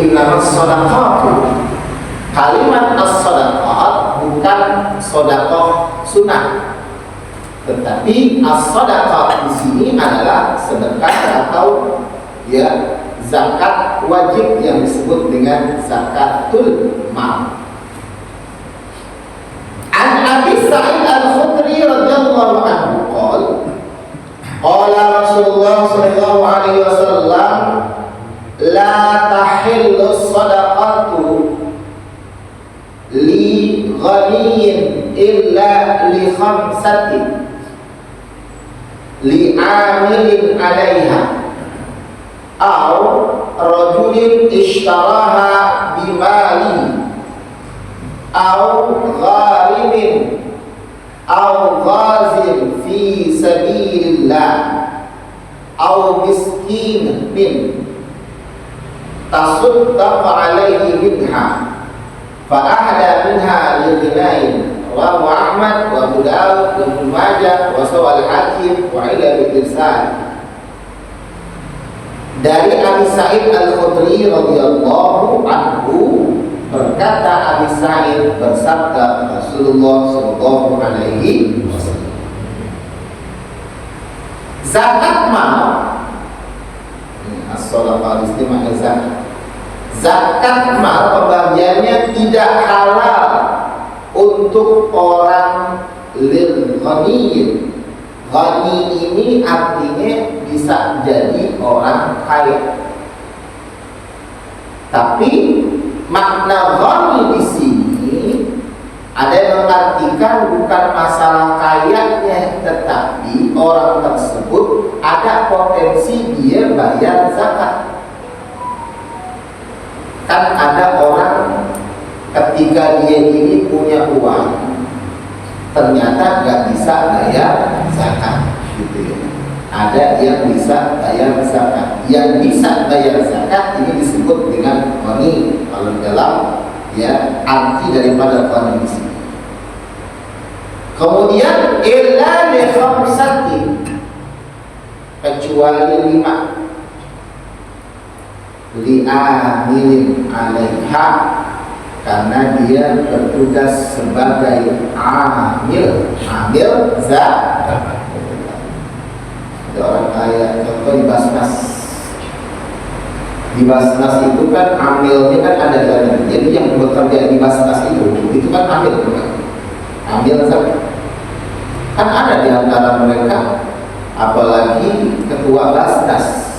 innamas shadaqatu, kalimat as-shadaqat bukan sedekah sunnah, tetapi as-shadaqah di sini adalah sedekah atau ya zakat wajib yang disebut dengan zakatul mal. An Abi Sa'id Al-Khudri radhiyallahu anhu qala Rasulullah sallallahu alaihi wasallam la tahillu shadaqatu li ghaniyin illa li khamsatin li amilin 'alaiha aw rajulin ishtaraha bimali aw gharimin aw ghazin fi sabilillah aw miskin min tasaddaq alaihi minha fa ahda minha li ghinain rawahu Ahmad wa Abu Dawud wa Ibnu Majah wa sawal Hakim wa ila bil-irsal. Dari Abi Sa'id Al-Khudri radhiyallahu anhu, berkata Abi Sa'id, bersabda Rasulullah sallallahu alaihi wasallam, zakat mal, as-shadaqah istima'nya zakat. Zakat mal pembagiannya tidak halal untuk orang lil ghaniyin. Ghani ini artinya bisa jadi orang kaya. Tapi makna ghani di sini ada yang mengartikan bukan masalah kayanya, tetapi orang tersebut ada potensi dia bayar zakat. Kan ada orang ketika dia ini punya uang ternyata nggak bisa bayar zakat, gitu ya. Ada yang bisa bayar zakat, yang bisa bayar zakat ini disebut dengan ghani kalau dalam ya arti daripada ghani di sini. Kemudian illa li khamsatin, kecuali 5, li amilin 'alaiha, karena dia bertugas sebagai amil zakat. Ada orang kaya, contoh di Basnas. Di Basnas itu kan amilnya kan ada dari, jadi yang bekerja di Basnas itu kan amil, bukan? Amil zakat. Kan ada di antara mereka, apalagi ketua Basnas,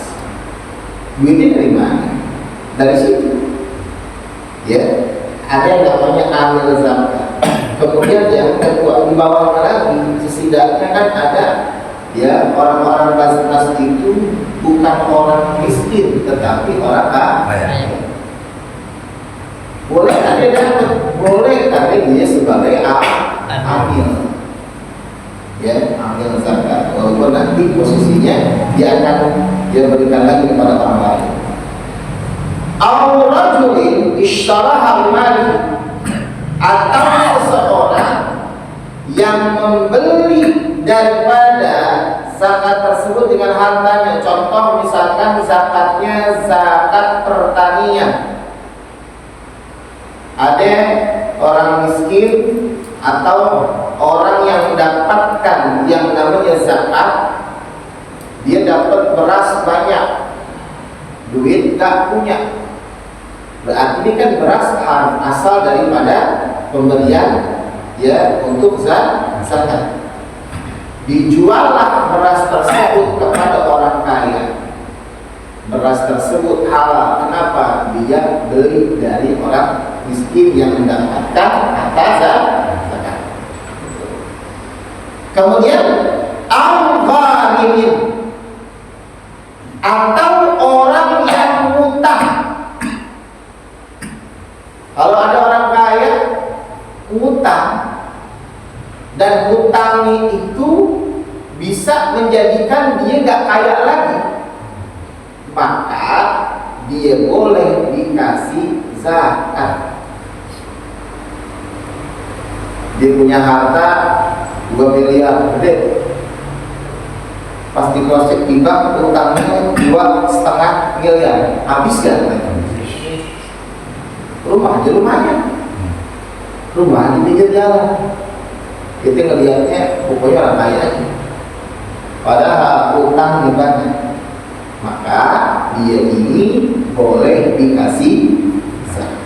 duitnya dari mana? Dari situ, ya. Ada yang namanya amil zakat. Kemudian yang kedua di bawah lagi, setidaknya kan ada ya orang-orang Basnas itu bukan orang miskin, tetapi orang kaya. Boleh ada dapat, boleh karena dia sebagai amil, ya amil zakat. Walaupun nanti posisinya dia akan dia berikan lagi kepada orang lain. Ar-rajulin ishtaraha bimali, atau seseorang yang membeli daripada zakat tersebut dengan hartanya. Contoh misalkan zakatnya zakat pertanian. Ada orang miskin atau orang yang mendapatkan yang namanya zakat, dia dapat beras banyak, duit tak punya. Berarti ini kan beras asal daripada pemberian ya untuk zakat. Dijuallah beras tersebut kepada orang kaya. Beras tersebut halal. Kenapa? Dia beli dari orang miskin yang mendapatkan atas zakat. Kemudian al-gharimin, atau orang yang ngutang. Kalau ada orang kaya ngutang, dan hutangnya itu bisa menjadikan dia gak kaya lagi, maka dia boleh dikasih zakat. Dia punya harta 2 miliar, gede. Pas di cross check di bank, utangnya 2,5 miliar, habis gak? rumah aja lumayan, rumah di pinggir jalan. Kita ngelihatnya pokoknya orang kaya aja, padahal utangnya banyak. Maka dia ini boleh dikasih zakat.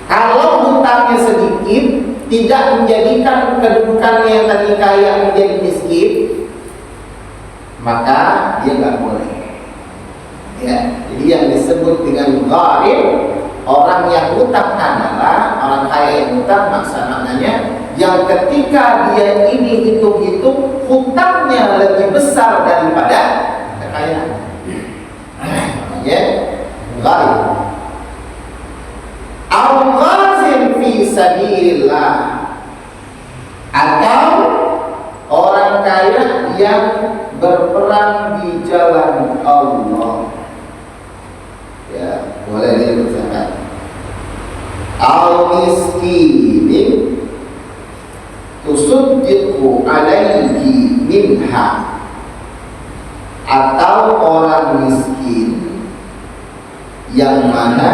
Kalau hutangnya sedikit, tidak menjadikan kedudukannya yang tadi kaya menjadi miskin, maka dia nggak boleh. Ya, jadi yang disebut dengan gharib, orang yang hutang adalah orang kaya yang hutang, maknanya yang ketika dia ini hitung-hitung hutangnya lebih besar daripada kekayaan. Namanya gharib. Al-ghazin fi sabilillah, atau orang kaya yang berperang di jalan Allah, ya boleh dia berzakat. Al-miskinin tusuddiqu alaihi minha, atau orang miskin yang mana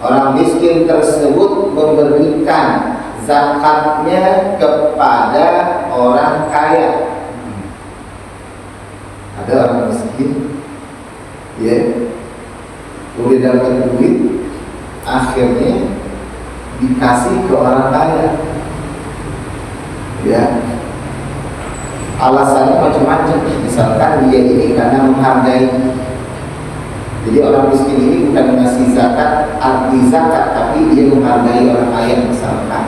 orang miskin tersebut memberikan zakatnya kepada orang kaya. Ada orang miskin, ya, udah dapat duit, akhirnya dikasih ke orang kaya, ya. Alasannya macam-macam. Misalkan dia ini karena menghargai. Jadi orang miskin ini bukan mengasih zakat arti zakat, tapi dia menghargai orang kaya, misalkan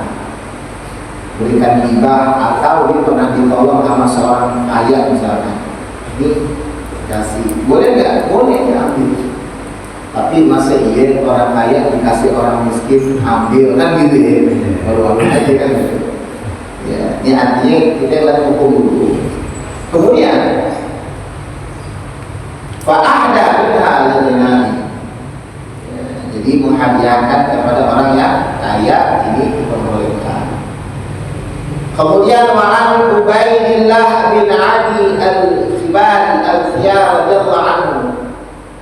berikan hibah, atau dia pernah ditolong sama seorang kaya misalkan, ini kasih. Boleh nggak? Boleh diambil. Tapi masa iya orang kaya dikasih orang miskin ambil, kan gitu ya? Kalau aja kan gitu. Ya, ini artinya kita lihat hukum dulu. Kemudian fa'ahda minha al-ghina'i, jadi menghadiahkan kepada orang yang kaya, ini diperbolehkan. Kemudian wa'an Ubaidillah bin Adi al-Khibari al-Khiyar radhiyallahu anhu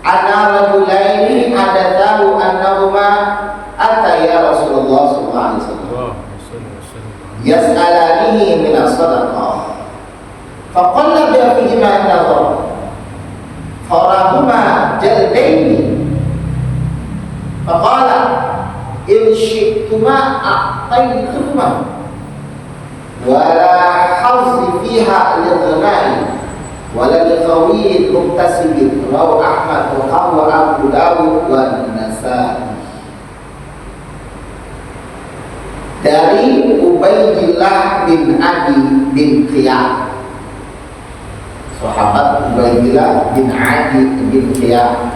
anna rajulaini hadathahu annahuma ataya Rasulullah sallallahu alaihi wasallam yas'alanihi min as-sadaqah faqallaba fihima an-nazar farahuma jaldaini faqala in syi'tuma a'taytukuma wala hazzi fiha lil-ghana'i wala liqawiyyin muktasibin, rawahu Ahmad wa Abu Dawud wa Nasa'i. Dari Ubaidillah bin Adi bin Khiyar, sahabat Ubaidillah bin Adi bin Khiyar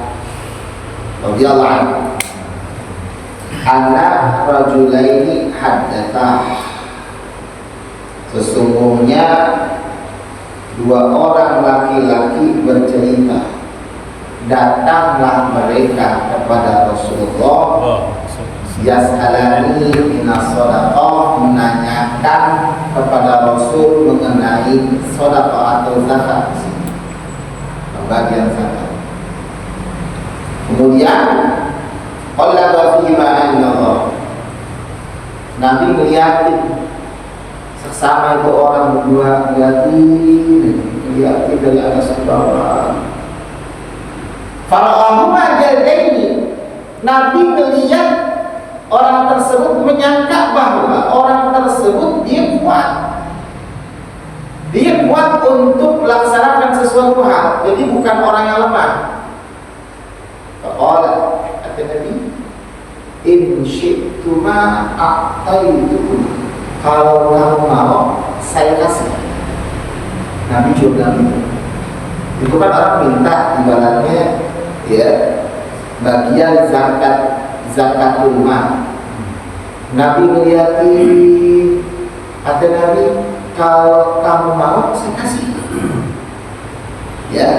radhiyallahu anhu, anna rajulaini haddatsah, sesungguhnya dua orang laki-laki bercerita, datanglah mereka kepada Rasulullah, yas'alani minas shadaqah, menanyakan kepada Rasul mengenai shadaqah atau zakat, pembagian zakat. Kemudian qallaba fi ma'an, Nabi melihat sesama itu orang berdua, melihatin dari atas ke bawah. Farahuma jaldaini, Nabi melihat orang tersebut, menyangka bahwa orang tersebut dia kuat untuk melaksanakan sesuatu hal, jadi bukan orang yang lemah. Faqala, kata Nabi, in syi'tuma a'taytukuma, kalau kamu mau saya kasih. Nabi juga bilang itu kan orang minta, ibaratnya ya bagian zakat rumah. Nabi melihatin, kata Nabi, kalau kamu mau saya kasih, ya.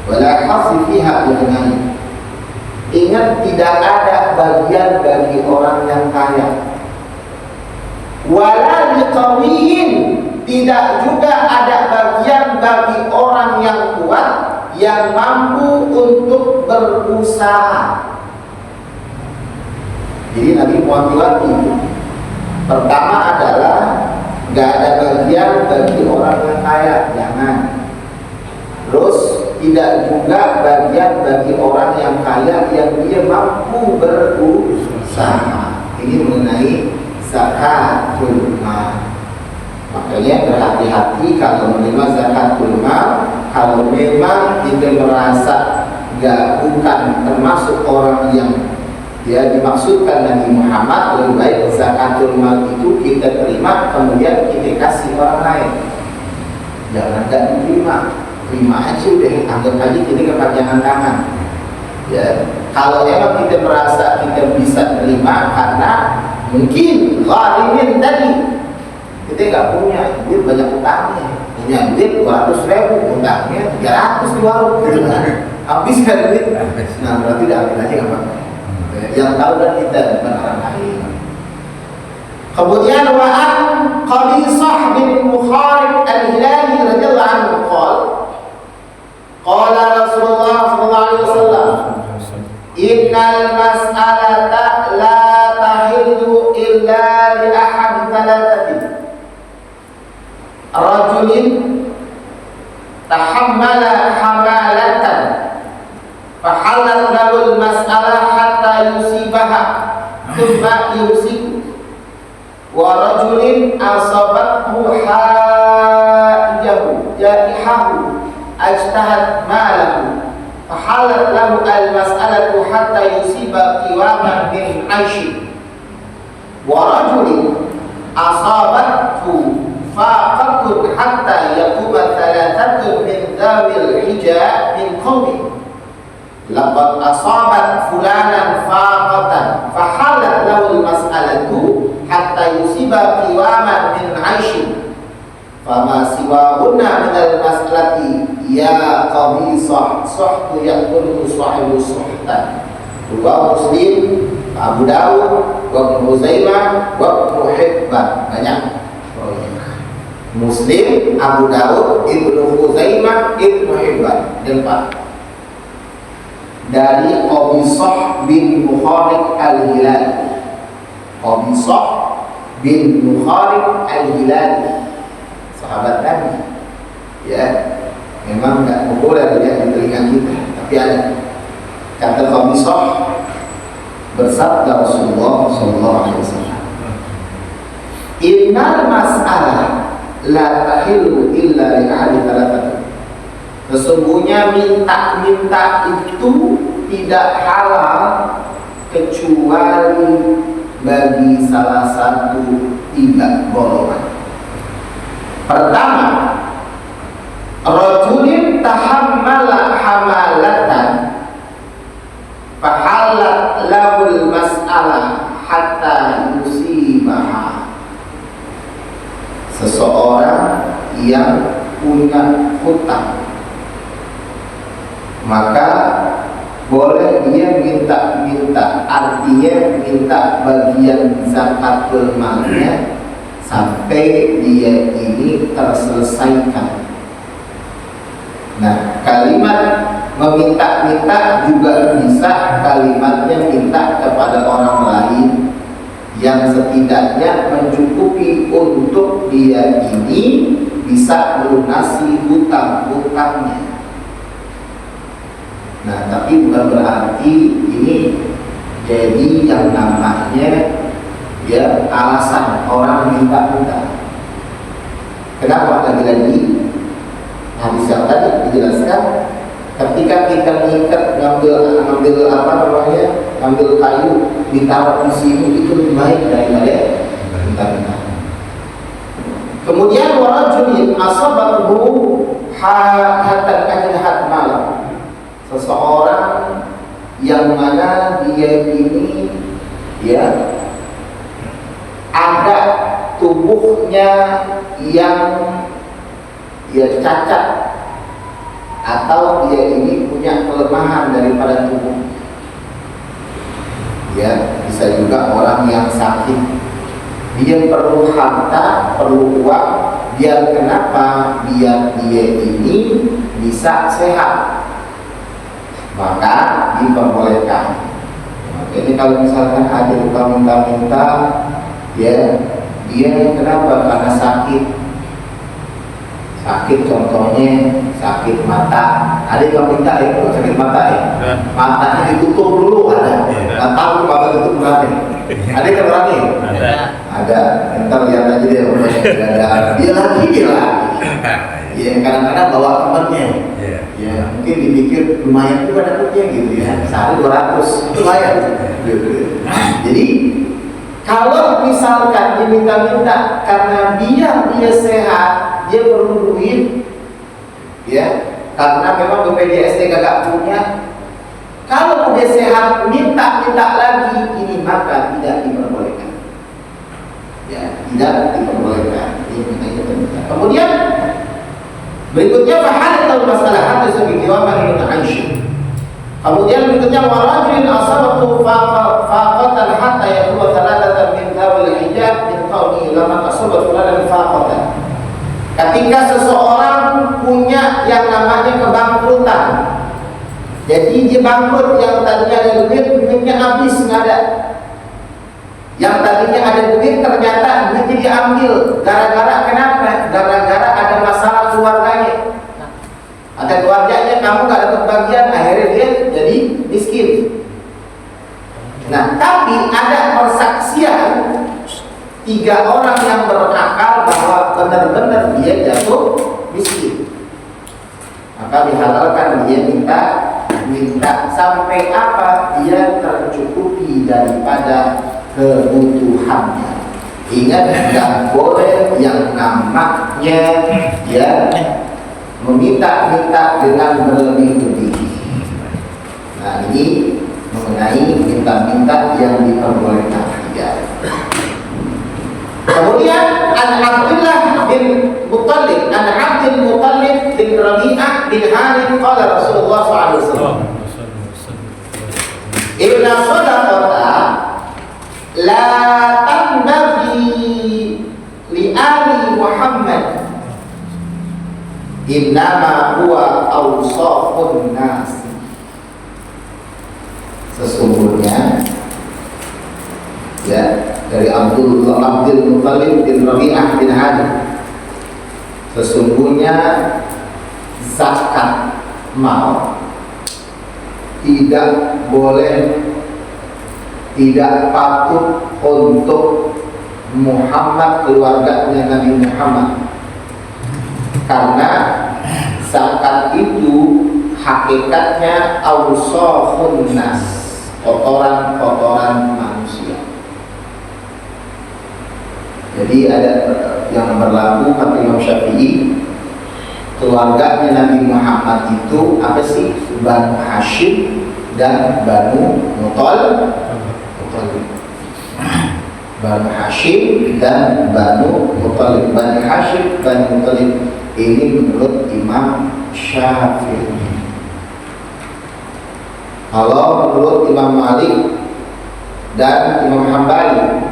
Wala hasfi fiha bil-ghani, ingat tidak ada bagian bagi orang yang kaya. Wala liqawiyyin, tidak juga ada bagian bagi orang yang kuat yang mampu untuk berusaha. Jadi Nabi wanti-wanti. Pertama adalah nggak ada bagian bagi orang yang kaya, jangan. Terus tidak juga bagian bagi orang yang kaya yang dia mampu berusaha. Ini mengenai zakatul mal. Makanya berhati-hati kalau menerima zakatul mal. Kalau memang kita merasa bukan termasuk orang yang dimaksudkan Nabi Muhammad, lebih baik zakatul mal itu kita terima kemudian kita kasih orang lain. Jangan tidak diterima, terima aja deh, anggap aja kita kepanjangan tangan. Ya, kalau memang kita merasa kita bisa terima karena mungkin ghalimin tadi kita nggak punya duit banyak utangnya, punya duit 200.000 utangnya 300 di warung gitu kan, habis kan duit. Nah berarti udah ambil aja nggak apa-apa. Yang tahu kan kita bukan orang lain. Kemudian wa'an Qabisah bin Mukharib al-Hilali radhiyallahu anhu qala Rasulullah sallallahu alaihi wasallam innal mas'alata la tahillu illa li ahad thalathati rajulin tahammala hamalatan fahalat lahul mas'alah hatta yusibaha thumma yusiku wa rajulin asabathu haijahu jaihahu ajtahat malahu fahalat lahu al-mas'alatu hatta yusiba qiwaman min aishi wa rajulin asabathu faqatun hatta yaquba thalathatun min dhawil hija min qawmi laqad asabat fulanan faqatan fahalat lahu al-mas'alatu hatta yusiba qiwaman min aishi fama siwahunna min al-mas'alati ya Qabisah suhtu yaqulu sahibu suhtan. Wa Muslim, Abu Dawud, wa Ibnu Huzaimah, wa Ibnu Hibban. Banyak Muslim, Abu Dawud, Ibnu Huzaimah, Ibnu Hibban. Empat. Dari Qabisah bin Mukharib al-Hilali. Qabisah bin Mukharib al-Hilali, sahabat Nabi. Ya, memang nggak populer ya di telinga kita, tapi ada. Kata Qabisah, bersabda Rasulullah sallallahu alaihi wasallam, innal mas'alah la tahillu illa li ahli thalathah. Sesungguhnya minta-minta itu tidak halal kecuali bagi salah satu 3 golongan. Pertama, rajulin tahammala hamalatan fahalat lahul mas'alah hatta yusibaha. Seseorang yang punya hutang, maka boleh dia minta-minta, artinya minta bagian zakatul malnya sampai dia ini terselesaikan. Nah, kalimat meminta-minta juga bisa kalimatnya minta kepada orang lain yang setidaknya mencukupi untuk dia ini bisa melunasi hutang-hutangnya. Nah, tapi bukan berarti ini jadi yang namanya alasan orang minta-minta. Kenapa? Lagi-lagi hadis yang tadi dijelaskan, ketika kita mengikat ngambil kayu ditaruh di sini itu lebih baik daripada minta-minta. Kemudian warajulin asabathu hatan ajhat malam. Seseorang yang mana dia ini ada tubuhnya yang cacat, atau dia ini punya kelemahan daripada tubuh. Bisa juga orang yang sakit, dia perlu harta, perlu uang, biar kenapa? Biar dia ini bisa sehat, maka diperbolehkan. Makanya kalau misalkan ada luka minta-minta, ya dia kenapa? Karena sakit. Sakit contohnya sakit mata. Ada yang minta ya, kalau sakit mata ya, matanya ditutup dulu ada. Nggak tahu mata tutup berarti. Ada yang berani? Ada. Ntar lihat aja deh, dia lagi. Ya kadang-kadang bawa temennya. Ya mungkin dipikir lumayan juga dapetnya gitu ya. Sehari 200 lumayan. Jadi kalau misalkan diminta-minta karena dia sehat, dia perlu duit, ya, karena memang BPJS gak punya. Kalau dia sehat, minta lagi, ini maka tidak diperbolehkan. Ya, tidak diperbolehkan. Kemudian berikutnya fahadatul masalah hadis bi jawaban Ibnu Aisyah. Kemudian berikutnya warajulin asabatu faqatan hatta yaqulu thalathatan min dhawil hijab min qawli lama asabat fulanan faqatan. Ketika seseorang punya yang namanya kebangkrutan, jadi dia bangkrut, yang tadinya ada duitnya habis, nggak ada. Yang tadinya ada duit ternyata duitnya diambil. Gara-gara kenapa? Gara-gara ada masalah keluarganya. Ada keluarganya, kamu nggak dapat bagian, akhirnya dia jadi miskin. Nah, tapi ada persaksian 3 orang yang berakal bahwa benar-benar dia jatuh miskin, maka dihalalkan dia minta sampai apa? Dia tercukupi daripada kebutuhannya. Ingat, tidak boleh yang namanya ya meminta-minta dengan berlebih-lebih. Nah, ini mengenai minta-minta yang diperbolehkan tidak. Kemudian an Abdullah bin Muttalib, an Abdul Muttalib bin Rabi'ah bin Harith qala Rasulullah SAW, Inna sadaqata la tanbaghi li ali Muhammad innama huwa awsafun nas. Sesungguhnya ya, dari Abdul Muttalib bin Rabi'ah bin Harith, sesungguhnya zakat mal tidak boleh, tidak patut untuk Muhammad, keluarganya Nabi Muhammad, karena zakat itu hakikatnya awsafun nas, kotoran-kotoran manusia. Jadi ada yang berlaku kata Imam Syafi'i, keluarganya Nabi Muhammad itu apa sih? Banu Hashim dan Banu Muttalib. Banu Hashim dan Banu Muttalib. Banu Hashim, Banu Muttalib ini menurut Imam Syafi'i. Kalau menurut Imam Malik dan Imam Hambali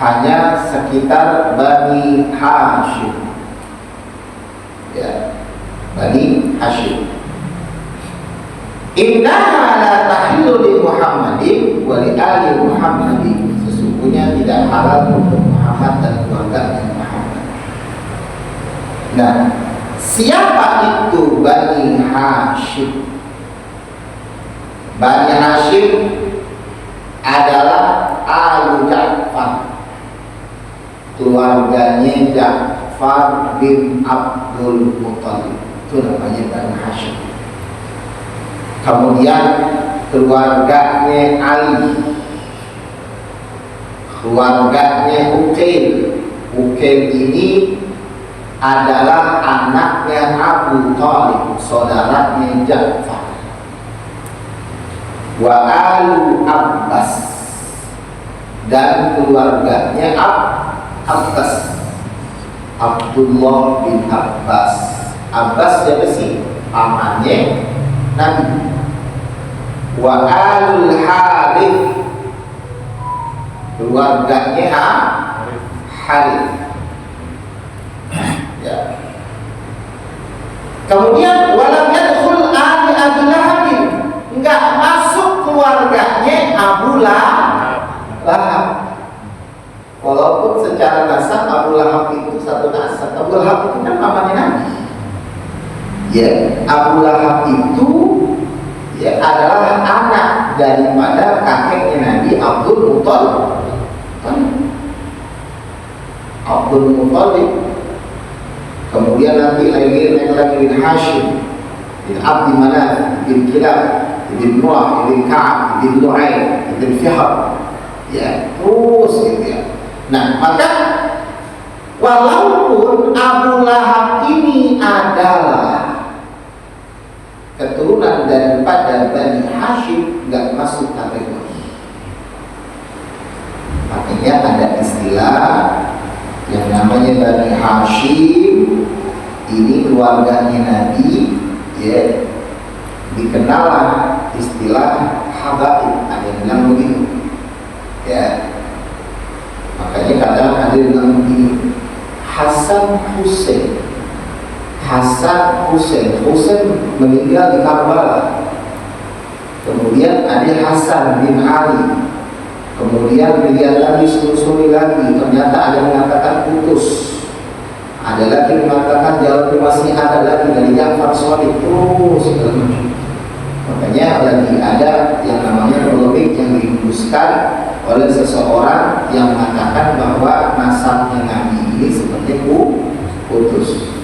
hanya sekitar Bani Hashim, ya, Bani Hashim. Innaha la tahillu li Muhammadin wa li ali Muhammadin. Sesungguhnya tidak halal untuk Muhammad dan keluarga Muhammad. Nah, siapa itu Bani Hashim? Bani Hashim adalah Alu Ja'far, keluarganya Ja'far bin Abdul Muttalib, itu namanya Bani Hashim. Kemudian keluarganya Ali, keluarganya Uqail. Uqail ini adalah anaknya Abu Thalib, saudaranya Ja'far. Wa alu Abbas, dan keluarganya Abbas, Abdullah bin Abbas. Abbas siapa sih? Pamannya Nabi. Wa alul Harith, keluarganya Harith. Ya. Kemudian walam yadkhul ali Abi Lahab, enggak masuk keluarganya Abu Lahab. Walaupun secara nasab Abu Lahab itu satu nasab. Abu Lahab itu kan pamannya Nabi. Ya, Abu Lahab itu ya adalah anak daripada kakeknya Nabi Abdul Muttalib. Kemudian nanti lagi bin Hashim, bin Abdi Manaf, bin Kilab, bin Murrah, bin Ka'ab, bin Lu'ay, bin Fihr. Ya, terus gitu ya. Nah, maka walaupun Abu Lahab ini adalah keturunan daripada Bani Hashim, nggak masuk kategori. Makanya ada istilah yang namanya Bani Hashim. Ini keluarganya Nabi, ya, dikenal istilah habaib, ada yang bilang begitu, ya. Makanya kadang ada yang bilang begini, Hasan Husain meninggal di Karbala. Kemudian ada Hasan bin Ali. Kemudian dilihat lagi, selusuri lagi, ternyata ada yang mengatakan putus. Ada lagi yang mengatakan jalan masih ada lagi dari Ja'far Shadiq, terus segala macam. Makanya lagi ada yang namanya polemik yang dihembuskan oleh seseorang yang mengatakan bahwa nasabnya Nabi ini seperti putus.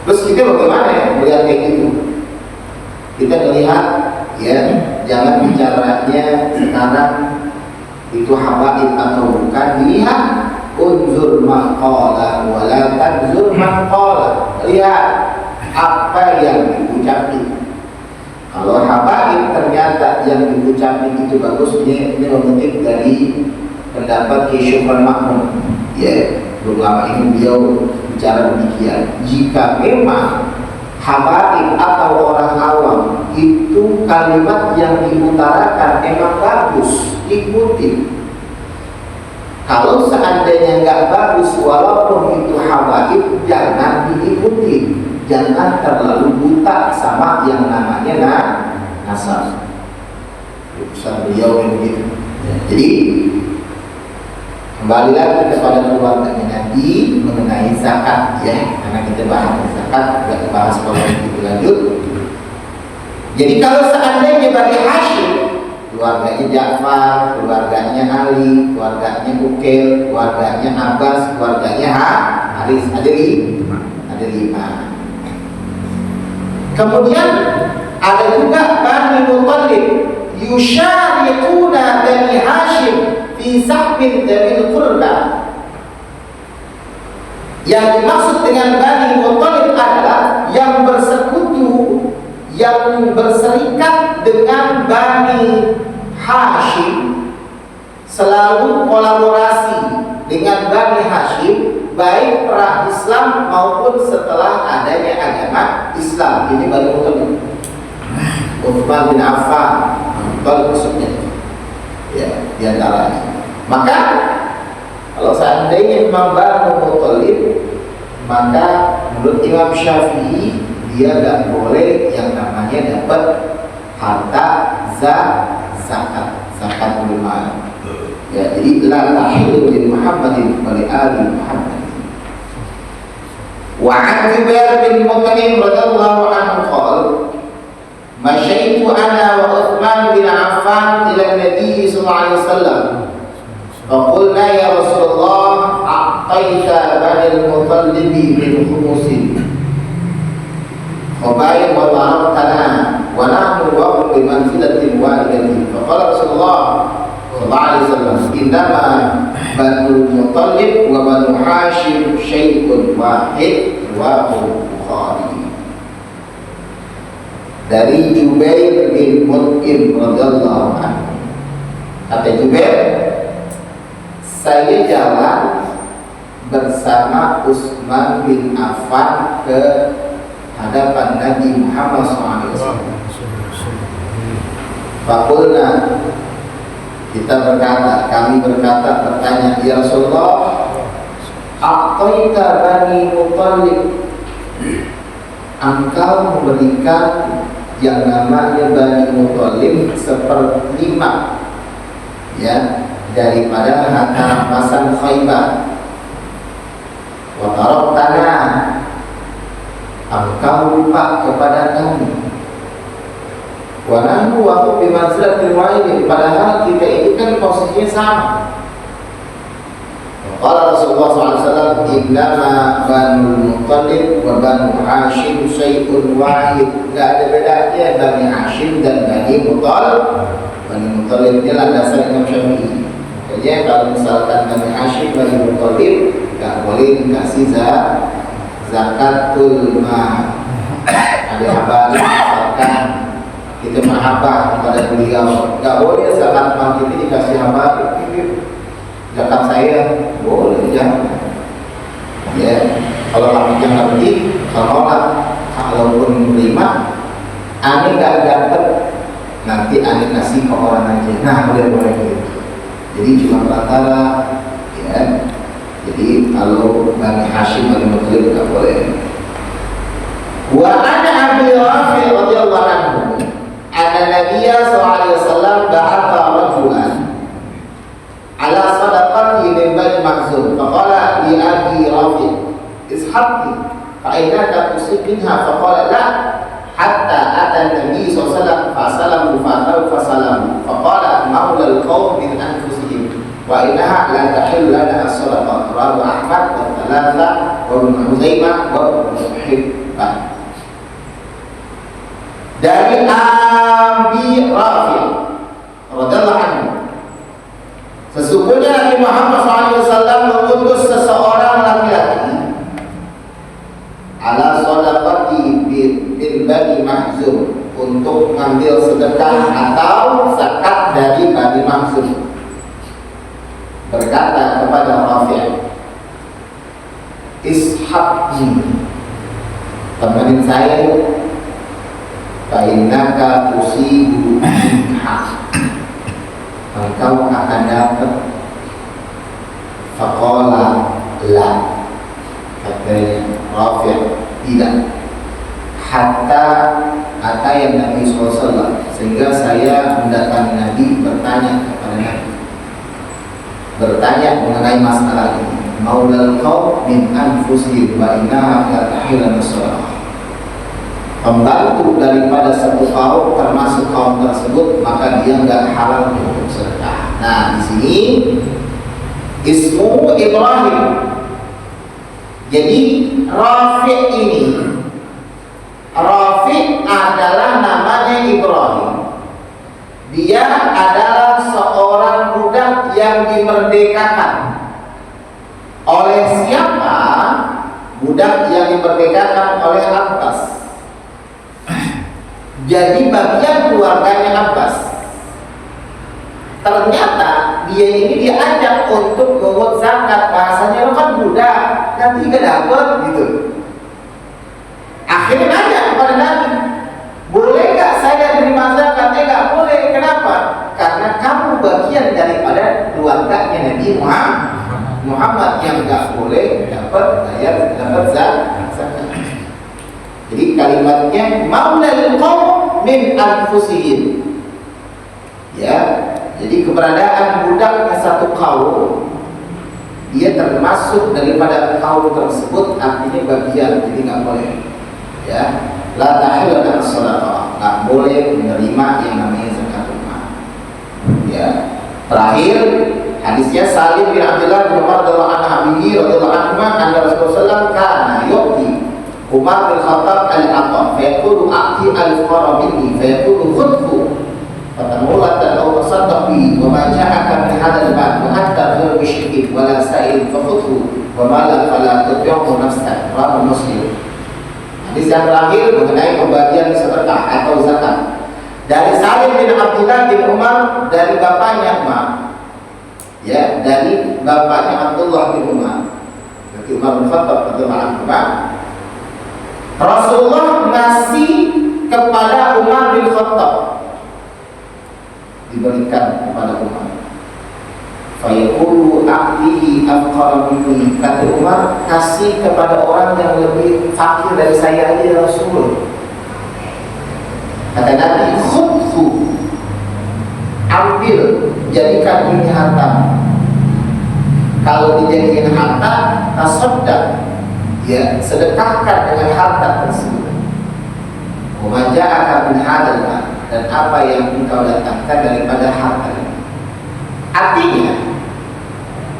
Terus kita bagaimana ya melihat kayak gitu? Kita melihat ya, jangan bicaranya sekarang itu habaib atau bukan, dilihat unzur maqala wa la tanzur maqala. Lihat apa yang diucapkan. Kalau habaib ternyata yang diucapkan itu bagus, ini memetik dari pendapat Syekh Mahmud. Ya, beberapa ini beliau bicara demikian. Jika memang habaib atau orang awam itu kalimat yang diutarakan emang bagus, ikuti. Kalau seandainya nggak bagus, walaupun itu habaib, jangan diikuti. Jangan terlalu buta sama yang namanya nasab. Urusan beliau yang begitu. Ya, jadi kembali lagi kepada keluarganya Nabi mengenai zakat, ya, karena kita bahas zakat, tidak bahas politik itu lanjut. Jadi kalau seandainya Bani Hashim, keluarganya Ja'far, keluarganya Ali, keluarganya Uqail, keluarganya Abbas, keluarganya Haris, ada lima. Kemudian ada juga Bani Muttalib, yusyariquna Bani Hashim fi sahbin dzil qurba. Yang dimaksud dengan Bani Muttalib adalah yang bersekutu, yang berserikat dengan Bani Hashim, selalu kolaborasi dengan Bani Hashim, baik pra Islam maupun setelah adanya agama Islam. Ini Bani Muttalib. Utsman bin Affan, Muttalib maksudnya, ya, diantaranya. Maka kalau seandainya memang Bani Muttalib, maka menurut Imam Syafi'i dia tidak boleh yang namanya dapat harta zakat mal. Ya, jadi la tahillu li Muhammadin wa li ali Muhammad. Wa 'an Jubair bin Mut'im radhiyallahu anhu qala masyaitu ana wa Utsman bin Affan ila Nabi sallallahu alaihi wasallam faqulna ya Rasulullah a'taita Bani al-Muttalib min khumusin khabair wa ta'artana wa nahnu wa bi manzilatin wahidatin. Faqala Rasulullah sallallahu alaihi wasallam indama Banu Muttalib wa Banu Hashim syai'un wahid wa Bukhari. Dari Jubair bin Mut'im radhiyallahu anhu, kata Jubair, saya jalan bersama Utsman bin Affan ke hadapan Nabi Muhammad SAW. Fakulna, kami berkata, bertanya, ya Rasulullah, a'taita Bani Muttalib, engkau memberikan yang namanya Bani Muttalib Muttalib seperlima ya daripada harta rampasan Khaybar. Wa taraktana, engkau lupa kepada kami. Wa nahnu wa hum bi manzilatil wahid, padahal kita ini kan posisinya sama. Qala Rasulullah SAW, innama Banu Muttalib wa Banu Hashim syai'un wahid. Gak ada bedanya Bani Hashim dan Bani Muttalib. Bani Muttalib ini lah dasar Imam Syafi'i. Makanya kalau misalkan Bani Hashim, Bani Muttalib gak boleh dikasih zakatul mal. Ada abang misalkan kita mahabbah kepada beliau, gak boleh zakat mal kita dikasih abang. Zakat saya boleh jangan. Ya, kalau kami jangan ngerti, kalaupun menerima, aneh gak dapat, nanti aneh kasih ke orang aja. Nah, boleh gitu. Jadi cuma perantara, ya. Jadi kalau Bani Hashim, Bani Muttalib gak boleh. Wa ana Abi Rafi' radhiyallahu anhu, anna Nabiyya sallallahu alaihi wasallam ba'atha rajulan ala sadaqati min Bani Makhzum, faqala li Abi Rafi' ishabni fa innaka tusibha, faqala la hatta ata an-nabi sallallahu alaihi wasallam fa salamu faqala maula al-qawm min anfusihim wa innaha la tahillu lana as-sadaqah. Rawahu Ahmad wa Thalatha wa Ibnu Khuzaimah wa Ibnu Hibban. Dari Abi Rafi' radhiyallahu anhu, sesungguhnya Nabi Muhammad SAW mengutus seseorang laki-laki ala sadaqati bin Bani Makhzum untuk mengambil sedekah atau zakat dari Bani Makhzum. Berkata kepada Rafi', ishabni, temenin saya, fa'innaka tusibu minha, engkau akan dapat. Faqala la, katanya Rafi', tidak. Hatta ataya Nabi SAW, sehingga saya mendatangi Nabi, bertanya kepada Nabi, bertanya mengenai masalah ini. Maulal qaum min anfusihim wa innaha la tahillu as-sadaqah, pembantu daripada satu kaum termasuk kaum tersebut, maka dia enggak halal untuk sedekah. Nah, di sini ismu Ibrahim. Jadi Rafi' ini, Rafi' adalah namanya Ibrahim. Dia adalah seorang budak yang dimerdekakan. Oleh siapa? Budak yang dimerdekakan oleh Abbas. Jadi bagian keluarganya Abbas. Ternyata dia ini diajak untuk mengut zakat. Bahasanya lo kan budak, nanti gak dapat gitu. Akhirnya nanya kepada Nabi, boleh gak saya terima zakat? Gak boleh. Kenapa? Karena kamu bagian daripada keluarganya Nabi Muhammad yang gak boleh dapat zakat. Jadi kalimatnya maulal qaum min anfusihim. Ya, jadi keberadaan budaknya satu kaum, dia termasuk daripada kaum tersebut, artinya bagian, jadi nggak boleh. Ya, la tahillu as-sadaqah, nggak boleh menerima yang namanya zakat mal. Ya, terakhir hadisnya Salim bin Abdullah bin Umar radhiyallahu anhu, anna Rasulullah kana yu'ti Umar bin Khattab al-Aqam fayaqulu a'ti al-fuqara minni fayaqulu khudhu fatamulatan aw tasaddaqi wa ma ja'aka min hadzal mal wa hatta ghayr musyrikin wa la sa'il fakhudhu wa ma la fala tudhi'u nafsan. Rawahu Muslim. Hadis yang terakhir mengenai pembagian sedekah atau zakat dari Salim bin Abdullah bin Umar, dari bapaknya Umar, ya, dari bapaknya Abdullah bin Umar, dari Umar bin Khattab radhiyallahu anhu. Rasulullah ngasih kepada Umar bin Khattab, diberikan kepada Umar. Fayaqulu a'tihi afqara minni, kata Umar, kasih kepada orang yang lebih fakir dari saya aja, Rasul. Kata Nabi, khudhu, jadikan ini harta. Kalau dijadikan harta, tasaddaq, ya, sedekahkan dengan harta tersebut. Wa ja'aka min hadzal mal, dan apa yang engkau datangkan daripada harta. Artinya,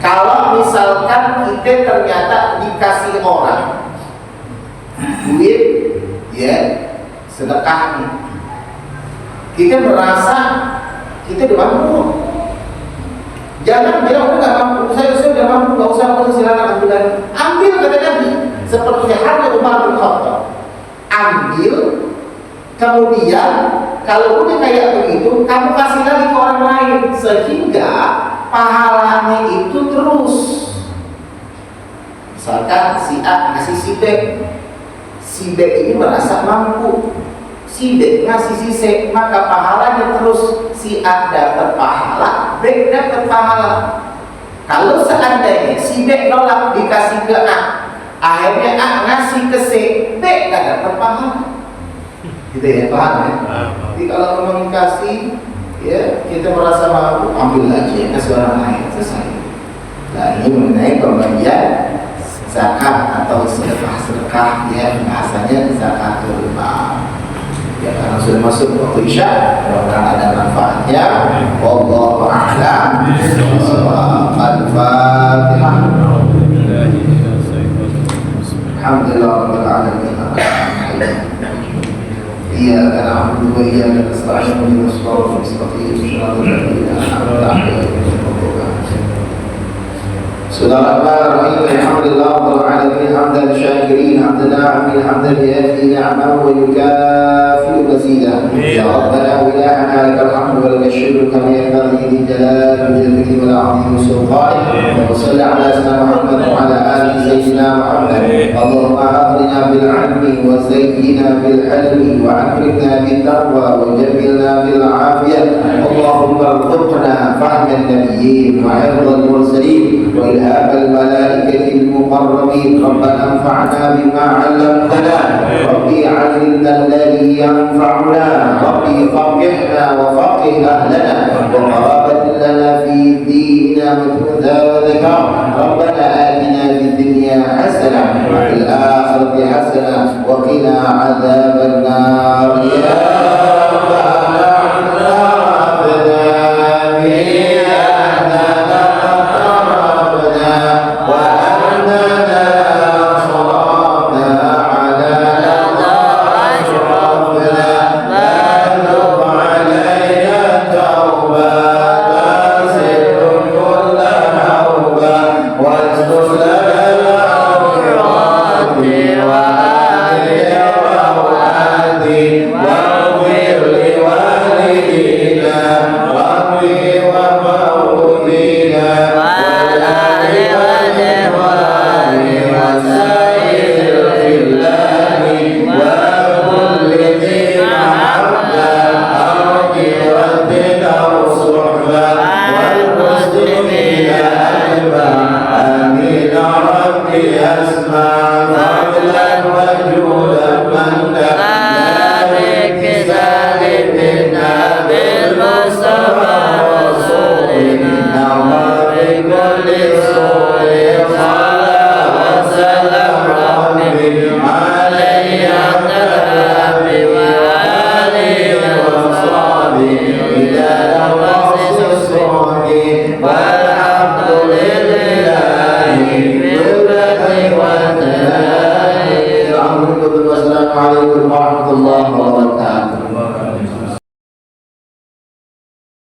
kalau misalkan kita ternyata dikasih orang duit, ya, sedekah, kita merasa kita udah mampu. Jangan bilang udah mampu, saya udah mampu, nggak usah apa silakan ambil kata Nabi. Seperti halnya Umar bin Khattab, ambil, kemudian kalau udah kayak begitu, kamu kasih lagi ke orang lain sehingga pahalanya itu terus. Misalkan si A ngasih si B ini merasa mampu, si B ngasih si C, maka pahalanya terus, si A dapat pahala, B dapat pahala. Kalau seandainya si B nolak dikasih ke A, akhirnya A ngasih ke C, B nggak dapat pahala. Gitu ya, paham ya? Jadi kalau memang dikasih, ya, kita merasa mampu, ambil aja kasih orang lain, selesai. Nah, ini mengenai pembagian zakat atau sedekah, ya, bahasanya zakatul mal. Ya, karena sudah masuk waktu Isya, mudah-mudahan ada manfaatnya. Wallahu a'lam. Al-Fatihah. Alhamdulillahirabbil alamin. Iyyaka na'budu wa iyyaka nasta'in. Ihdinas siratal mustaqim. Shiratal ladzina an'amta 'alaihim. Bismillahirrahmanirrahim. Alhamdulillah rabbil alamin hamdan syakirin hamdan na'imin hamdan yafi ni'amahu wa yukafi mazidah. Ya Rabbana wa ilahana lakal hamdu wa lakal syukru kama yanbaghi li jalali wajhika wal 'azimi sultanik. Wa shalli ala sayyidina Muhammad wa ala ali sayyidina Muhammad. Allahumma aghnina bil 'ilmi wa zayyina bil 'ilmi wa akrimna bit taqwa wa jammilna bil 'afiyah. Allahumma arzuqna fahman nabiyyin wa 'ilmal mursalin wa إلهام الملائكة المقربين. ربنا انفعنا بما علمتنا، ربي علمنا الذي ينفعنا، ربي فقهنا وفقه أهلنا وقرابة لنا في ديننا مثل وذكر. ربنا آتنا في الدنيا حسنة وفي الآخرة حسنة وقنا عذاب النار. يا Assalamualaikum warahmatullahi wabarakatuh.